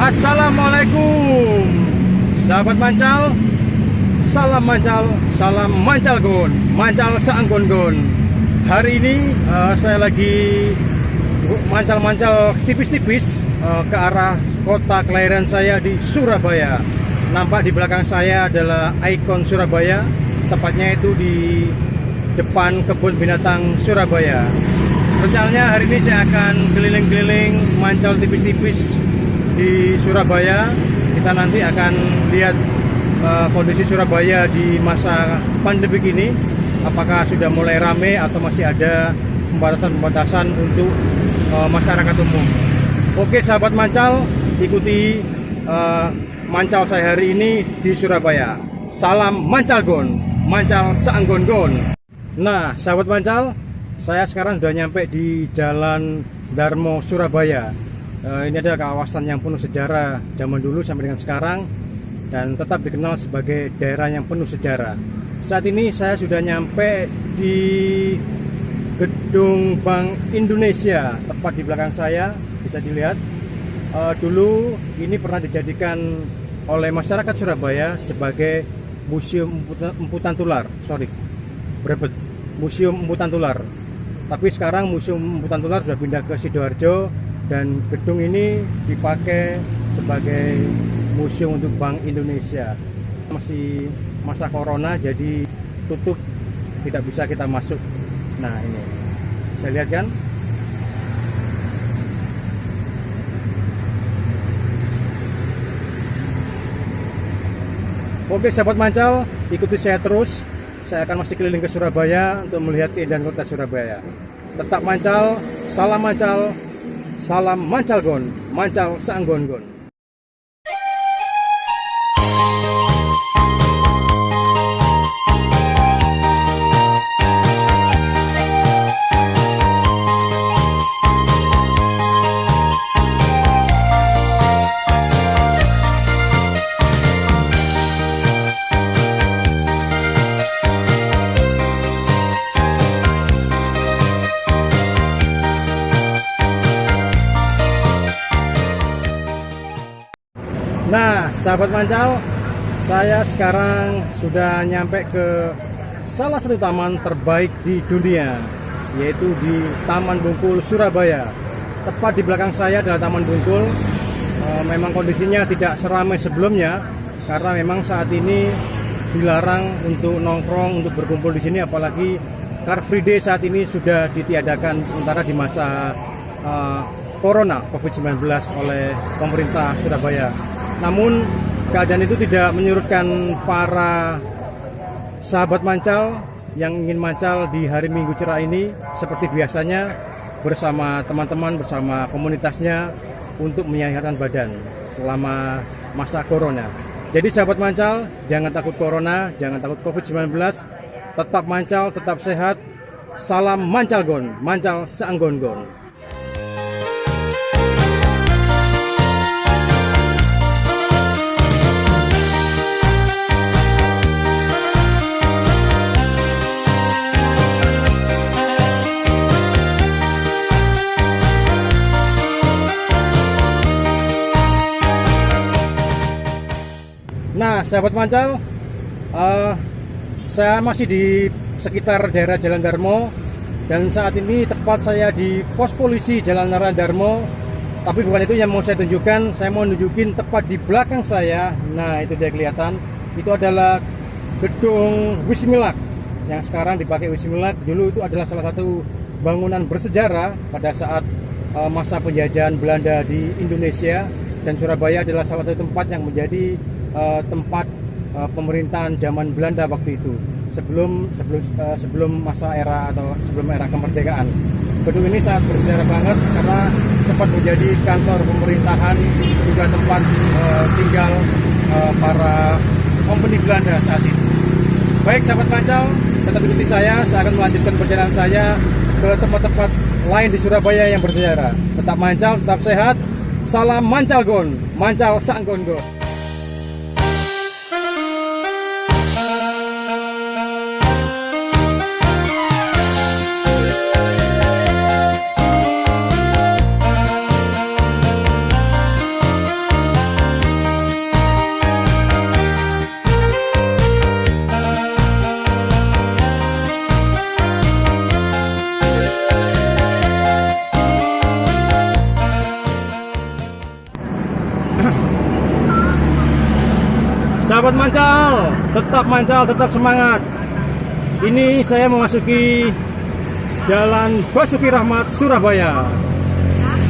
Assalamualaikum sahabat mancal, salam mancal, salam mancal gon, mancal saanggon gon. Hari ini saya lagi mancal-mancal tipis-tipis ke arah kota kelahiran saya di Surabaya. Nampak di belakang saya adalah ikon Surabaya, tepatnya itu di depan kebun binatang Surabaya. Rencananya hari ini saya akan keliling-keliling mancal tipis-tipis di Surabaya. Kita nanti akan lihat kondisi Surabaya di masa pandemi ini, apakah sudah mulai ramai atau masih ada pembatasan-pembatasan untuk masyarakat umum. Oke sahabat mancal, ikuti mancal saya hari ini di Surabaya. Salam mancal gon, mancal saanggon gon. Nah sahabat mancal, saya sekarang sudah nyampe di Jalan Darmo Surabaya. Ini adalah kawasan yang penuh sejarah zaman dulu sampai dengan sekarang, dan tetap dikenal sebagai daerah yang penuh sejarah. Saat ini saya sudah nyampe di gedung Bank Indonesia, tepat di belakang saya bisa dilihat. Dulu ini pernah dijadikan oleh masyarakat Surabaya sebagai museum emputan tular, museum emputan tular. Tapi sekarang museum emputan tular sudah pindah ke Sidoarjo, dan gedung ini dipakai sebagai museum untuk Bank Indonesia. Masih masa corona jadi tutup, tidak bisa kita masuk. Nah ini bisa lihat kan. Oke sahabat mancal, ikuti saya terus. Saya akan masih keliling ke Surabaya untuk melihat keindahan kota Surabaya. Tetap mancal, salam mancal, salam mancal gon, mancal saanggon gon. Nah sahabat mancal, saya sekarang sudah nyampe ke salah satu taman terbaik di dunia, yaitu di Taman Bungkul Surabaya. Tepat di belakang saya adalah Taman Bungkul. Memang kondisinya tidak seramai sebelumnya, karena memang saat ini dilarang untuk nongkrong, untuk berkumpul di sini, apalagi Car Free Day saat ini sudah ditiadakan sementara di masa Corona COVID-19 oleh pemerintah Surabaya. Namun keadaan itu tidak menyurutkan para sahabat mancal yang ingin mancal di hari Minggu cerah ini seperti biasanya bersama teman-teman, bersama komunitasnya untuk menyehatkan badan selama masa corona. Jadi sahabat mancal, jangan takut corona, jangan takut COVID-19, tetap mancal, tetap sehat. Salam mancal gon, mancal saanggon gon. Nah sahabat mancal, saya masih di sekitar daerah Jalan Darmo, dan saat ini tepat saya di pos polisi Jalan Darmo. Tapi bukan itu yang mau saya tunjukkan, saya mau nunjukin tepat di belakang saya. Nah itu dia kelihatan, itu adalah gedung Wismilak yang sekarang dipakai Wismilak. Dulu itu adalah salah satu bangunan bersejarah pada saat masa penjajahan Belanda di Indonesia, dan Surabaya adalah salah satu tempat yang menjadi tempat pemerintahan zaman Belanda waktu itu, sebelum masa era atau sebelum era kemerdekaan. Gedung ini sangat bersejarah banget karena tempat menjadi kantor pemerintahan, juga tempat tinggal para kompeni Belanda saat itu. Baik sahabat mancal, tetap ikuti saya akan melanjutkan perjalanan saya ke tempat-tempat lain di Surabaya yang bersejarah. Tetap mancal, tetap sehat. Salam mancal gon, mancal saanggon gon. Sahabat mancal, tetap semangat. Ini saya memasuki Jalan Basuki Rahmat, Surabaya.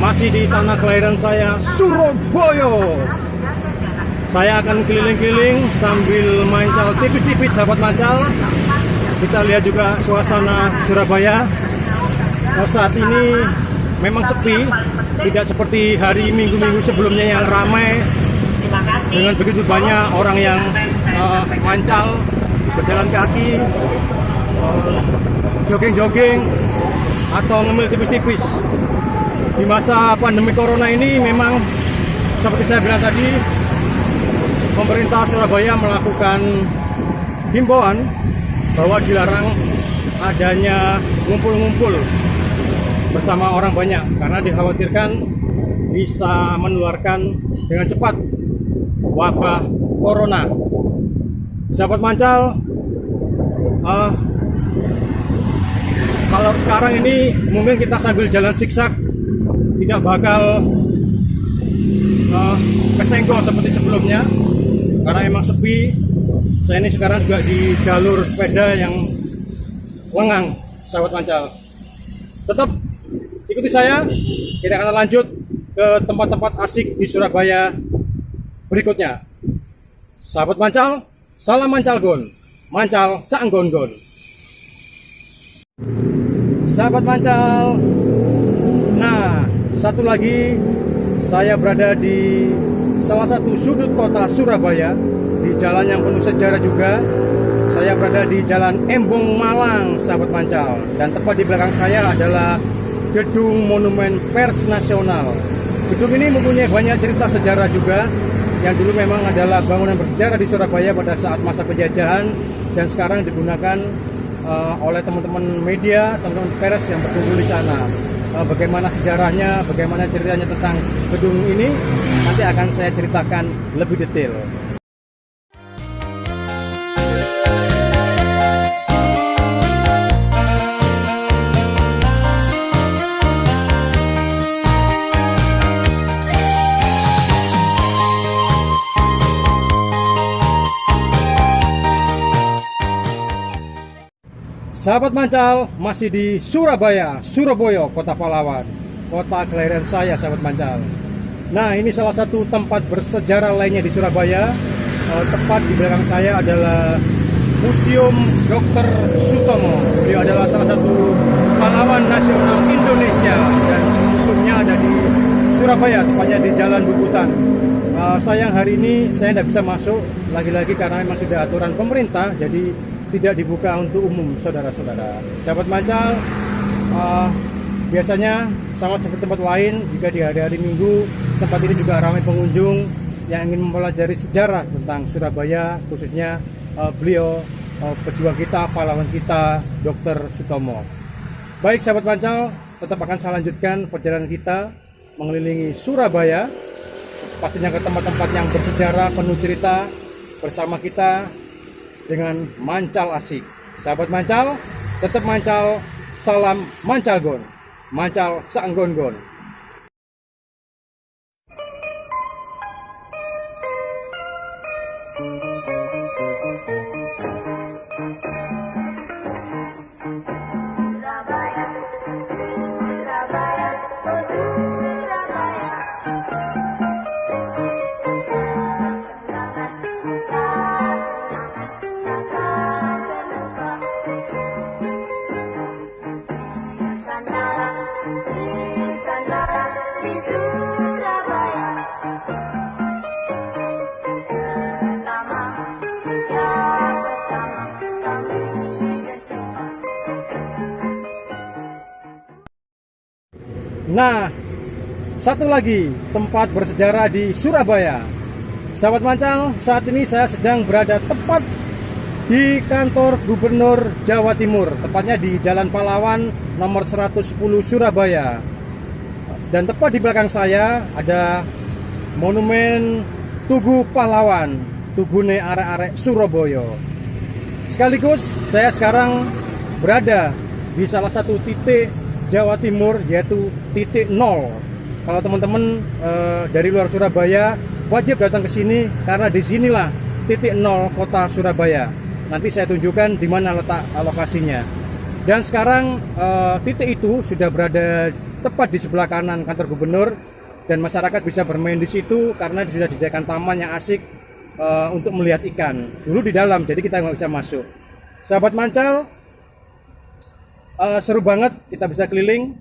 Masih di tanah kelahiran saya, Surabaya. Saya akan keliling-keliling sambil mancal tipis-tipis, sahabat mancal. Kita lihat juga suasana Surabaya. Saat ini memang sepi, tidak seperti hari minggu-minggu sebelumnya yang ramai dengan begitu banyak orang yang mancal, berjalan kaki, jogging-jogging, atau ngemil tipis-tipis. Di masa pandemi corona ini memang seperti saya bilang tadi, pemerintah Surabaya melakukan himbauan bahwa dilarang adanya ngumpul-ngumpul bersama orang banyak karena dikhawatirkan bisa menularkan dengan cepat wabah corona. Sahabat mancal, kalau sekarang ini mungkin kita sambil jalan zigzag tidak bakal kesenggol seperti sebelumnya karena emang sepi. Saya ini sekarang juga di jalur sepeda yang lengang, sahabat mancal. Tetap ikuti saya, kita akan lanjut ke tempat-tempat asik di Surabaya berikutnya. Sahabat mancal, salam mancalgon, mancal saenggon-gon. Sahabat mancal, nah satu lagi saya berada di salah satu sudut kota Surabaya, di jalan yang penuh sejarah juga. Saya berada di Jalan Embong Malang, sahabat mancal, dan tepat di belakang saya adalah Gedung Monumen Pers Nasional. Gedung ini mempunyai banyak cerita sejarah juga, yang dulu memang adalah bangunan bersejarah di Surabaya pada saat masa penjajahan, dan sekarang digunakan oleh teman-teman media, teman-teman pers yang berkumpul di sana. Bagaimana sejarahnya, bagaimana ceritanya tentang gedung ini, nanti akan saya ceritakan lebih detail. Sahabat mancal, masih di Surabaya, kota pahlawan, kota kelahiran saya, sahabat mancal. Nah, ini salah satu tempat bersejarah lainnya di Surabaya. Tepat di belakang saya adalah Museum Dr. Sutomo. Beliau adalah salah satu pahlawan nasional Indonesia, dan museumnya ada di Surabaya, tepatnya di Jalan Bubutan. Sayang hari ini saya tidak bisa masuk, lagi-lagi karena memang sudah aturan pemerintah, jadi tidak dibuka untuk umum, saudara-saudara. Sahabat mancal, biasanya sama seperti tempat lain, jika di hari-hari Minggu, tempat ini juga ramai pengunjung yang ingin mempelajari sejarah tentang Surabaya, khususnya beliau, pejuang kita, pahlawan kita, Dr. Sutomo. Baik sahabat mancal, tetap akan saya lanjutkan perjalanan kita mengelilingi Surabaya, pastinya ke tempat-tempat yang bersejarah, penuh cerita, bersama kita dengan mancal asik. Sahabat mancal, tetap mancal, salam mancalgon, mancal saenggon-gon. Nah, satu lagi tempat bersejarah di Surabaya. Sahabat mancal, saat ini saya sedang berada tepat di kantor Gubernur Jawa Timur, tepatnya di Jalan Pahlawan nomor 110 Surabaya. Dan tepat di belakang saya ada Monumen Tugu Pahlawan, Tugune Arek-arek Surabaya. Sekaligus saya sekarang berada di salah satu titik Jawa Timur, yaitu titik 0. Kalau teman-teman dari luar Surabaya wajib datang ke sini, karena di sinilah titik nol kota Surabaya. Nanti saya tunjukkan di mana letak lokasinya. Dan sekarang titik itu sudah berada tepat di sebelah kanan kantor gubernur, dan masyarakat bisa bermain di situ karena sudah disediakan taman yang asik untuk melihat ikan. Dulu di dalam, jadi kita nggak bisa masuk. Sahabat Mancal, seru banget kita bisa keliling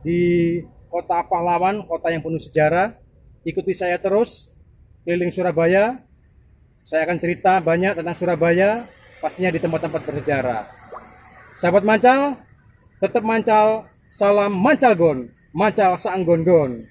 di kota pahlawan, kota yang penuh sejarah. Ikuti saya terus keliling Surabaya. Saya akan cerita banyak tentang Surabaya, pastinya di tempat-tempat bersejarah. Sahabat Mancal, tetap mancal, salam Mancalgon, mancal saanggon-gon.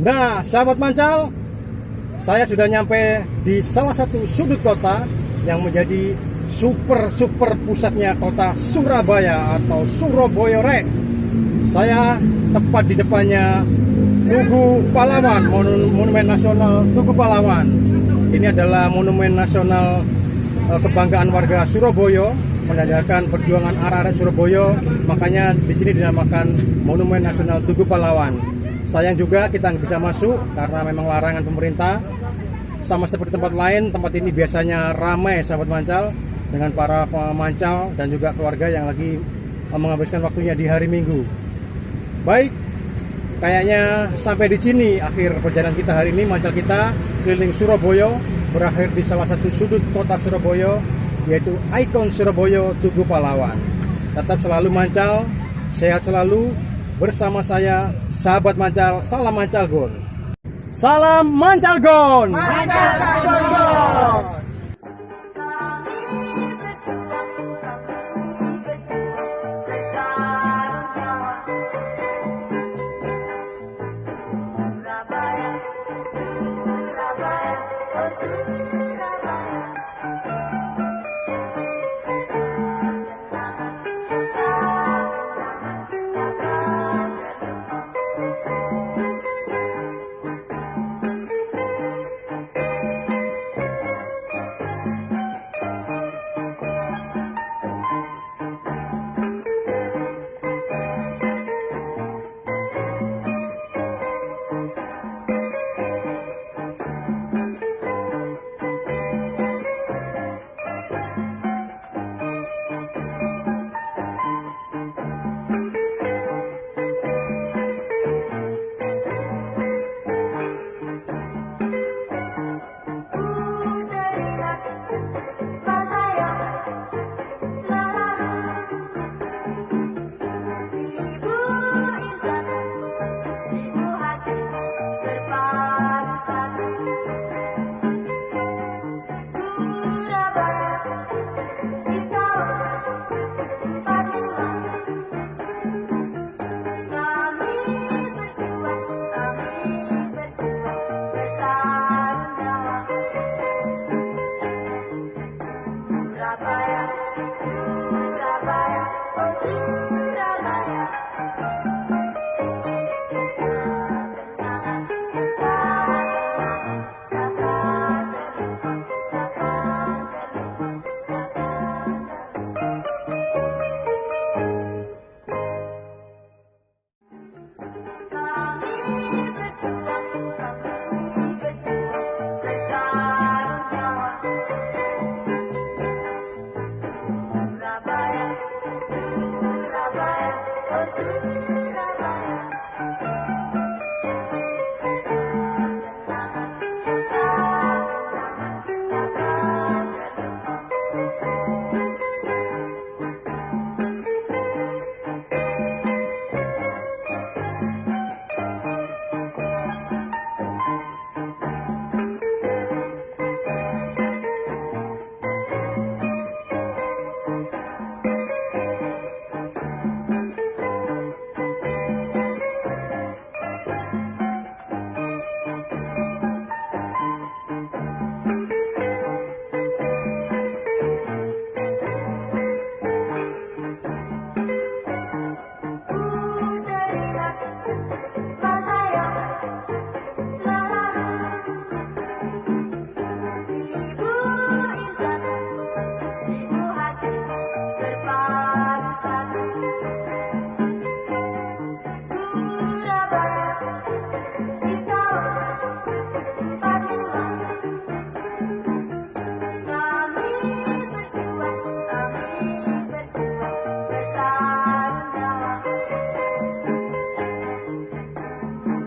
Nah, sahabat Mancal, saya sudah nyampe di salah satu sudut kota yang menjadi super pusatnya kota Surabaya atau Surabaya. Saya tepat di depannya Tugu Pahlawan, Monumen Nasional Tugu Pahlawan. Ini adalah monumen nasional kebanggaan warga Surabaya, menandakan perjuangan arek-arek Surabaya. Makanya di sini dinamakan Monumen Nasional Tugu Pahlawan. Sayang juga kita nggak bisa masuk karena memang larangan pemerintah. Sama seperti tempat lain, tempat ini biasanya ramai sahabat Mancal dengan para pemancal dan juga keluarga yang lagi menghabiskan waktunya di hari Minggu. Baik, kayaknya sampai di sini akhir perjalanan kita hari ini. Mancal kita keliling Surabaya berakhir di salah satu sudut kota Surabaya, yaitu ikon Surabaya Tugu Pahlawan. Tetap selalu mancal, sehat selalu. Bersama saya, sahabat Mancal, salam Mancalgon. Salam Mancalgon. Mancal saanggon-gon.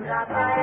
Surabaya.